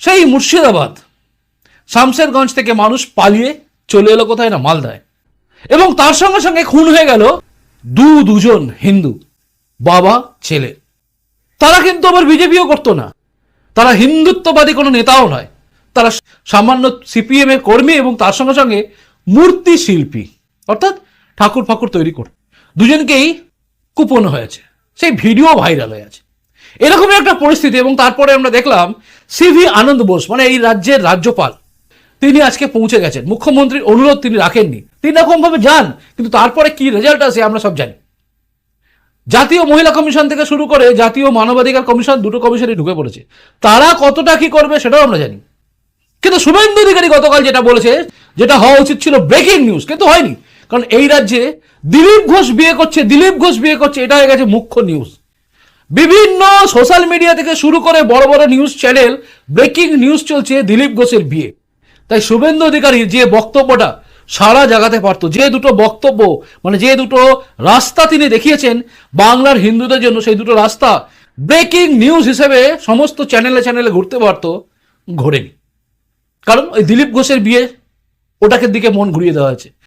সেই মুর্শিদাবাদ শামশেরগঞ্জ থেকে মানুষ পালিয়ে চলে এলো কোথায় না মালদায়, এবং তার সঙ্গে সঙ্গে খুন হয়ে গেল দুজন হিন্দু বাবা ছেলে। তারা কিন্তু আবার বিজেপিও করতো না, তারা হিন্দুত্ববাদী কোনো নেতাও নয়, তারা সামান্য সিপিএম এর কর্মী এবং তার সঙ্গে সঙ্গে মূর্তি শিল্পী, অর্থাৎ ঠাকুর ফাকুর তৈরি করে। দুজনকেই কুপন হয়েছে, সেই ভিডিও ভাইরাল হয়ে আছে। এরকমই একটা পরিস্থিতি। এবং তারপরে আমরা দেখলাম সিভি আনন্দ বোস, মানে এই রাজ্যের রাজ্যপাল, তিনি আজকে পৌঁছে গেছেন। মুখ্যমন্ত্রীর অনুরোধ তিনি রাখেননি, তিনি এরকম ভাবে যান, কিন্তু তারপরে কি রেজাল্ট আসে আমরা সব জানি। জাতীয় মহিলা কমিশন থেকে শুরু করে জাতীয় মানবাধিকার কমিশন, দুটো কমিশনই ঢুকে পড়েছে। তারা কতটা কি করবে সেটাও আমরা জানি। কিন্তু শুভেন্দু অধিকারী গতকাল যেটা বলেছে, যেটা হওয়া উচিত ছিল ব্রেকিং নিউজ, কিন্তু হয়নি। কারণ এই রাজ্যে দিলীপ ঘোষ বিয়ে করছে, এটা হয়ে গেছে মুখ্য নিউজ। বিভিন্ন সোশ্যাল মিডিয়া থেকে শুরু করে বড় বড় নিউজ চ্যানেল ব্রেকিং নিউজ চলছে দিলীপ ঘোষের বিয়ে। তাই শুভেন্দু অধিকারীর যে বক্তব্যটা সারা জাগাতে পারতো, যে দুটো বক্তব্য, মানে যে দুটো রাস্তা তিনি দেখিয়েছেন বাংলার হিন্দুদের জন্য, সেই দুটো রাস্তা ব্রেকিং নিউজ হিসেবে সমস্ত চ্যানেলে ঘুরতে পারতো, ঘোরেনি। কারণ ওই দিলীপ ঘোষের বিয়ে, ওটাকে দিকে মন ঘুরিয়ে দেওয়া হয়েছে।